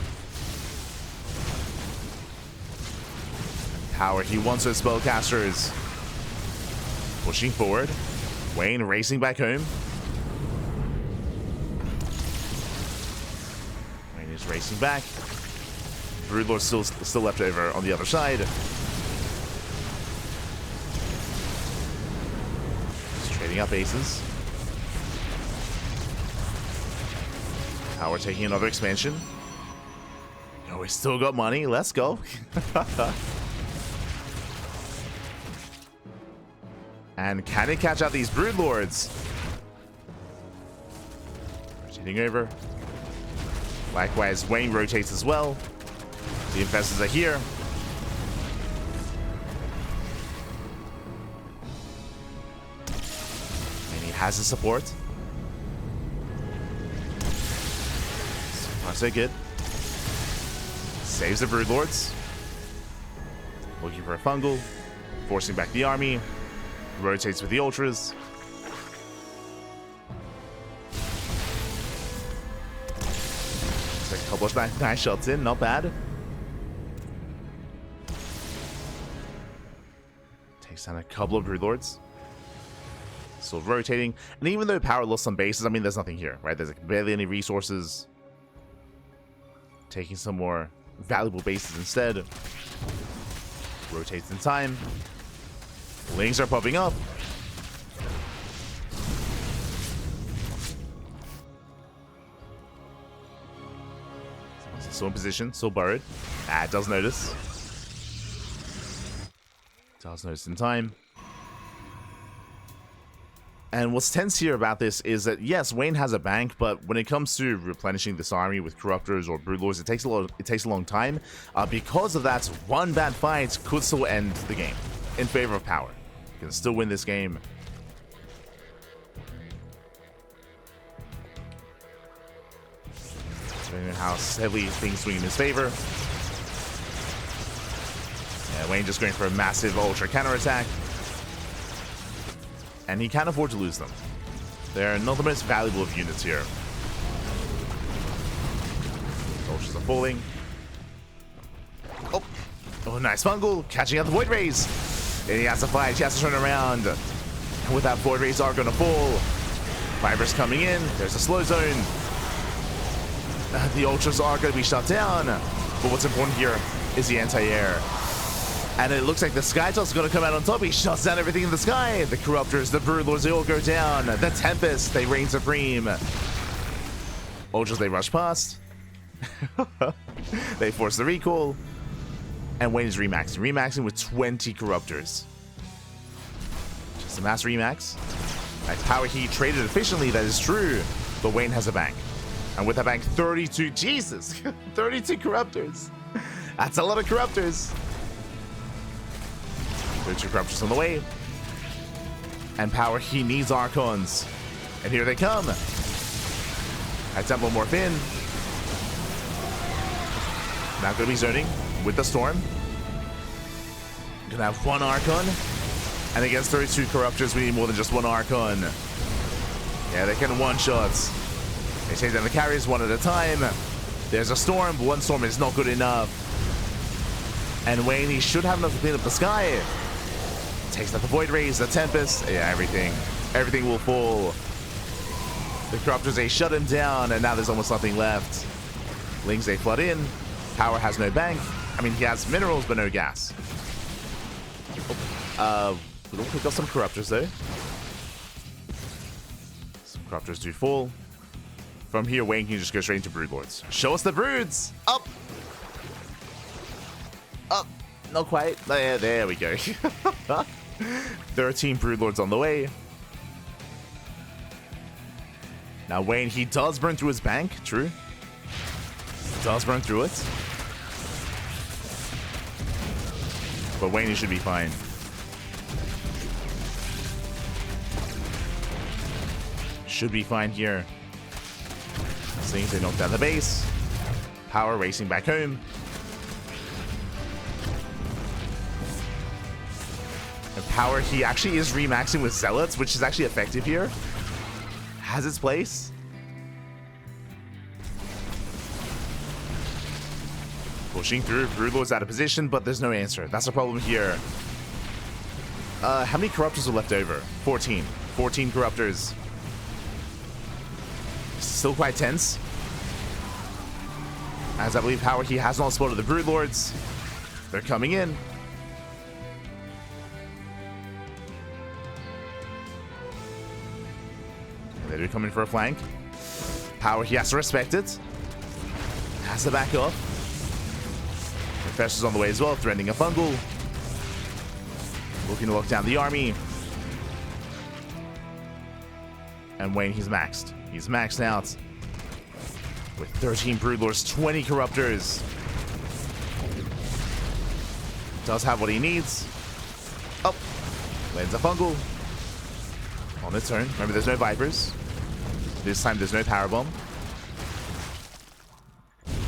Power, he wants those spellcasters. Pushing forward. Wayne racing back home. Wayne is racing back. Broodlord still left over on the other side. Just trading up aces. Power taking another expansion. Oh, we still got money. Let's go. And can it catch out these Broodlords? Rotating over. Likewise, Wayne rotates as well. The infestors are here. And he has his support. So far, so good. Saves the Broodlords. Looking for a fungal. Forcing back the army. Rotates with the Ultras. A couple of nice shots in, not bad. Takes down a couple of Broodlords. Still rotating. And even though Power lost some bases, I mean, there's nothing here, right? There's like barely any resources. Taking some more valuable bases instead. Rotates in time. Lings are popping up. Still in position, still burrowed. Ah, it does notice. Does notice in time. And what's tense here about this is that, yes, Wayne has a bank, but when it comes to replenishing this army with Corruptors or Broodlords, it takes a long time. Because of that, one bad fight could still end the game in favor of Power. You can still win this game. How heavily things swing in his favor. Yeah, Wayne just going for a massive ultra counterattack. And he can't afford to lose them. They're not the most valuable of units here. Ultras are falling. Oh, nice fungal. Catching out the Void Rays. And he has to fight. He has to turn around. And with that, Void Rays are going to fall. Fibers coming in. There's a slow zone. The Ultras are going to be shut down. But what's important here is the anti-air. And it looks like the Skytoss is going to come out on top. He shuts down everything in the sky. The Corruptors, the Broodlords, they all go down. The Tempest, they reign supreme. Ultras, they rush past. They force the recall. And Wayne is remaxing. Remaxing with 20 Corruptors. Just a mass remax. Like Power, he traded efficiently, that is true. But Wayne has a bank. And with that bank, 32, Jesus, 32 Corruptors. That's a lot of Corruptors. 32 Corruptors on the way. And Power, he needs Archons. And here they come. I Temple Morph in. Now going to be zoning with the Storm. Gonna have one Archon. And against 32 Corruptors, we need more than just one Archon. Yeah, they can one-shot. They take down the carriers one at a time. There's a Storm, but one Storm is not good enough. And Wayne, he should have enough to clean up the sky. Takes out the Void Rays, the Tempest. Yeah, everything. Everything will fall. The Corruptors, they shut him down, and now there's almost nothing left. Lings, they flood in. Power has no bank. I mean, he has minerals, but no gas. We'll pick up some Corruptors, though. Some Corruptors do fall. From here, Wayne can just go straight into Broodlords. Show us the Broods! Up! Up! Not quite. There we go. 13 Broodlords on the way. Now, Wayne, he does burn through his bank. True. He does burn through it. But Wayne, he should be fine. Should be fine here. Seeing they knocked down the base. Power racing back home. And Power, he actually is remaxing with Zealots, which is actually effective here. Has its place. Pushing through. Broodlord's out of position, but there's no answer. That's the problem here. How many Corruptors are left over? 14. 14 Corruptors. Still quite tense. As I believe Power, he has not spotted the Broodlords. They're coming in. They do come in for a flank. Power, he has to respect it. Has to back off. Professor's on the way as well, threatening a fungal. Looking to lock down the army. And Wayne, he's maxed. He's maxed out. With 13 Broodlords, 20 Corruptors. Does have what he needs. Oh, lands a fungal. On its turn. Remember, there's no Vipers. This time, there's no Powerbomb.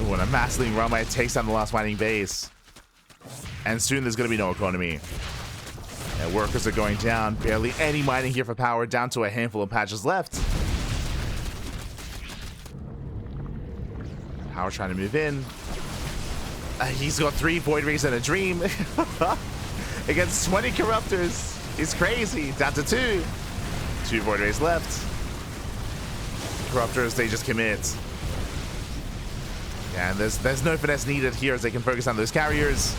Oh, and a Massling Rumite takes down the last mining base. And soon, there's going to be no economy. And workers are going down. Barely any mining here for Power. Down to a handful of patches left. Power trying to move in. He's got 3 Void Rays and a Dream. Against 20 Corruptors. He's crazy. Down to 2. 2 Void Rays left. Corruptors, they just commit. And there's no finesse needed here as they can focus on those carriers.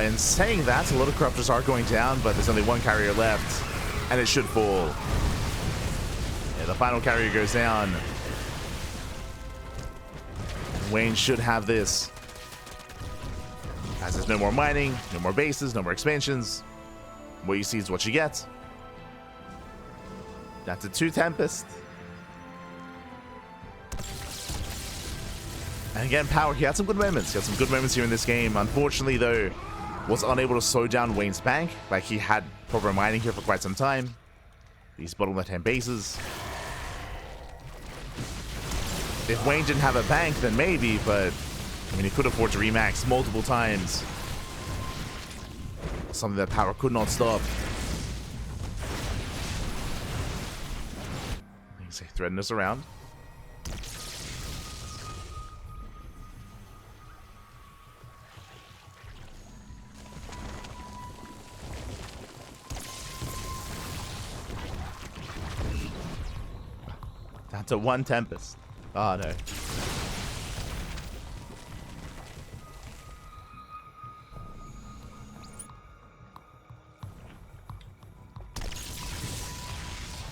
In saying that, a lot of Corruptors are going down, but there's only 1 carrier left. And it should fall. Yeah, the final carrier goes down. Wayne should have this. As there's no more mining, no more bases, no more expansions. What you see is what you get. That's a 2 Tempest. And again, Power, he had some good moments. He had some good moments here in this game. Unfortunately, though, was unable to slow down Wayne's bank. Like, he had proper mining here for quite some time. He's bottom left-hand bases. If Wayne didn't have a bank, then maybe, but I mean, he could afford to remax multiple times. Something that Power could not stop. He's threading us around. Down to 1 Tempest. Oh no.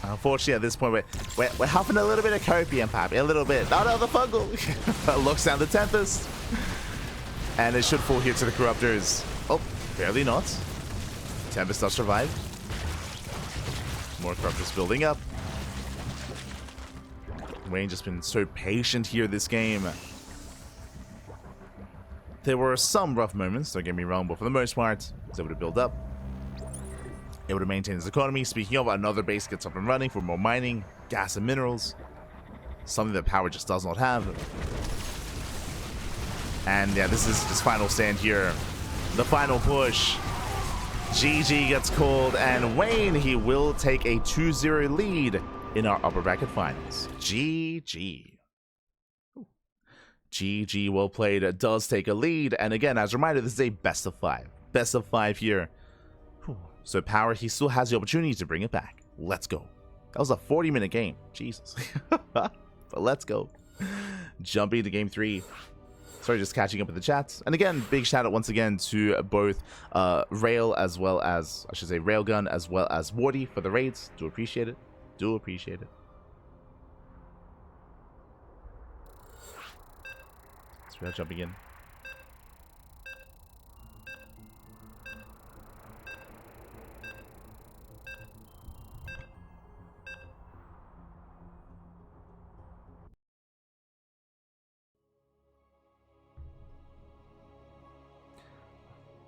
Unfortunately, at this point, we're huffing a little bit of copium, Pappy. A little bit. Oh no, the fungal! Locks down the Tempest. And it should fall here to the Corruptors. Oh, barely not. Tempest does survive. More Corruptors building up. Wayne just been so patient here this game. There were some rough moments, don't get me wrong, but for the most part, he was able to build up. Able to maintain his economy. Speaking of, another base gets up and running for more mining, gas and minerals. Something that Power just does not have. And yeah, this is his final stand here. The final push. GG gets called, and Wayne, he will take a 2-0 lead in our upper bracket finals. GG. GG, well played. It does take a lead. And again, as a reminder, this is a best of 5. Best of 5 here. So Power, he still has the opportunity to bring it back. Let's go. That was a 40-minute game. Jesus. But let's go. Jumping to game 3. Sorry, just catching up with the chats. And again, big shout out once again to both Rail as well as, I should say, Railgun as well as Wardy for the raids. Do appreciate it. Do appreciate it. So we are jumping in.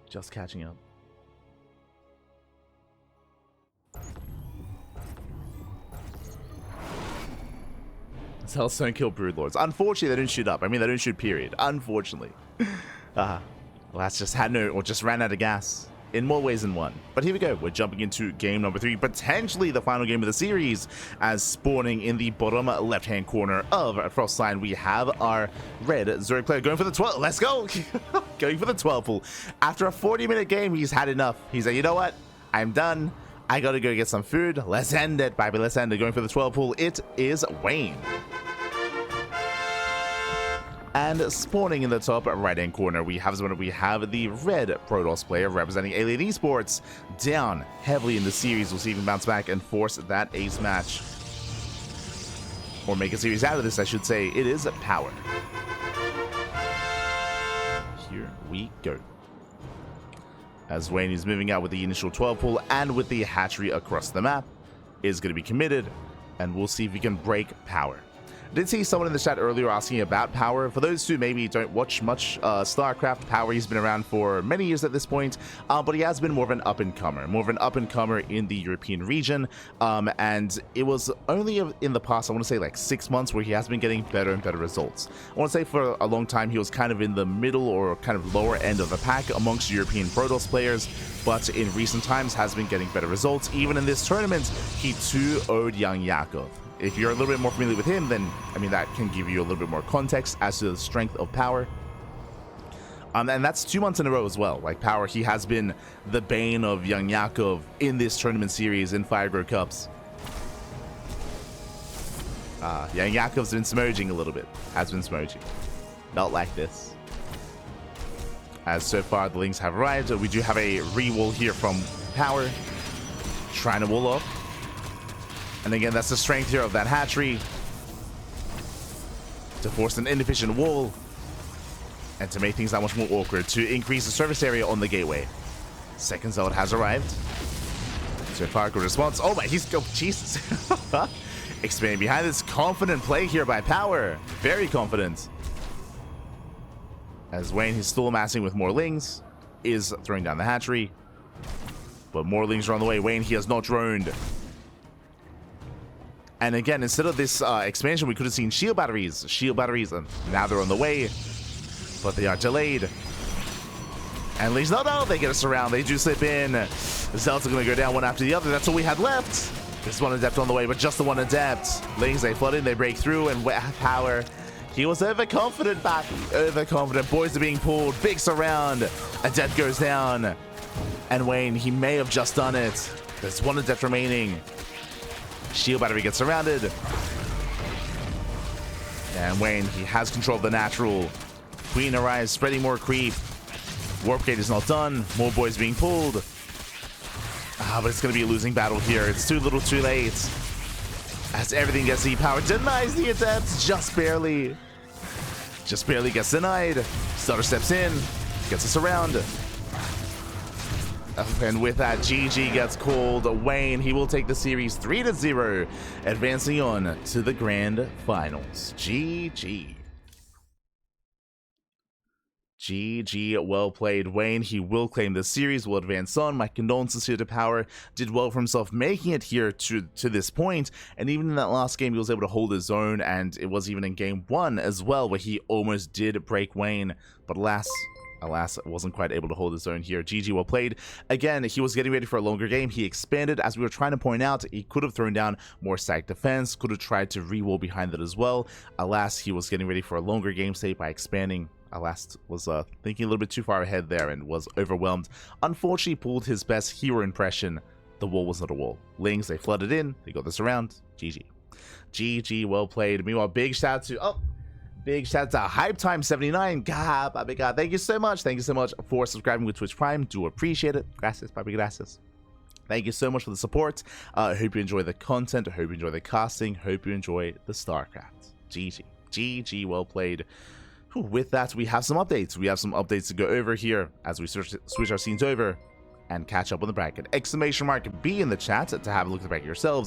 Just catching up. Cells don't kill Broodlords. Unfortunately, they don't shoot up. I mean, they don't shoot, period. Unfortunately. Well, that's just had no, or just ran out of gas in more ways than one. But here we go. We're jumping into game number 3, potentially the final game of the series, as spawning in the bottom left-hand corner of Frostline, we have our red Zurich player going for the 12. Let's go. Going for the 12 pool. After a 40-minute game, he's had enough. He's like, you know what? I'm done. I gotta go get some food. Let's end it, baby. Let's end it. Going for the 12 pool. It is Wayne. And spawning in the top right-hand corner, we have the red Protoss player representing Alien Esports, down heavily in the series. We'll see if he can bounce back and force that ace match. Or make a series out of this, I should say. It is Power. Here we go. As Wayne is moving out with the initial 12 pull and with the hatchery across the map, is going to be committed, and we'll see if we can break Power. I did see someone in the chat earlier asking about Power. For those who maybe don't watch much StarCraft, Power, he's been around for many years at this point, but he has been more of an up-and-comer in the European region, and it was only in the past, I want to say like 6 months, where he has been getting better and better results. I want to say for a long time he was kind of in the middle or kind of lower end of the pack amongst European Protoss players, but in recent times has been getting better results. Even in this tournament, he 2-0'd Young Yakov. If you're a little bit more familiar with him, then, I mean, that can give you a little bit more context as to the strength of Power. And that's 2 months in a row as well. Like, Power, he has been the bane of Young Yakov in this tournament series in Firegrow Cups. Young Yakov's been smurging a little bit. Has been smurging. Not like this. As so far, the Lings have arrived. We do have a re-wall here from Power. Trying to wall off. And again, that's the strength here of that hatchery to force an inefficient wall and to make things that much more awkward, to increase the surface area on the gateway. Second Zealot has arrived. So far, good response. Oh my, he's go, Jesus. Expanding behind this confident play here by Power. Very confident. As Wayne, he's still amassing with more Lings, is throwing down the hatchery. But more Lings are on the way. Wayne, he has not droned. And again, instead of this expansion, we could have seen shield batteries. And now they're on the way, but they are delayed. And Lings, no, they get us around. They do slip in. The Zealots are going to go down one after the other. That's all we had left. There's one Adept on the way, but just the one Adept. Lings, they flood in, they break through, and Power, he was overconfident back. Overconfident. Boys are being pulled. Big surround. Adept goes down. And Wayne, he may have just done it. There's one Adept remaining. Shield battery gets surrounded. And Wayne, he has control of the natural. Queen arrives, spreading more creep. Warp gate is not done. More boys being pulled. But it's going to be a losing battle here. It's too little too late. As everything gets Z-Power. Denies the Adepts. Just barely. Just barely gets denied. Stutter steps in. Gets us around. And with that, GG gets called. Wayne, he will take the series 3-0, advancing on to the grand finals. GG. GG, well played, Wayne. He will claim the series, will advance on. My condolences here to Power. Did well for himself making it here to this point. And even in that last game, he was able to hold his own. And it was even in game 1 as well, where he almost did break Wayne. But alas, wasn't quite able to hold his own here. GG, well played. Again, he was getting ready for a longer game. He expanded, as we were trying to point out. He could have thrown down more stack defense, could have tried to re-wall behind it as well. Alas, he was getting ready for a longer game state by expanding. Alas, was thinking a little bit too far ahead there and was overwhelmed. Unfortunately, pulled his best hero impression. The wall was not a wall. Lings, they flooded in. They got this around. GG. GG, well played. Meanwhile, big shout out to Hype Time 79. God, papi God, thank you so much. Thank you so much for subscribing with Twitch Prime. Do appreciate it. Gracias, papi, gracias. Thank you so much for the support. I hope you enjoy the content. I hope you enjoy the casting. Hope you enjoy the StarCraft. GG. GG, well played. With that, we have some updates. We have some updates to go over here as we switch our scenes over and catch up on the bracket. Exclamation mark B in the chat to have a look at the bracket yourselves.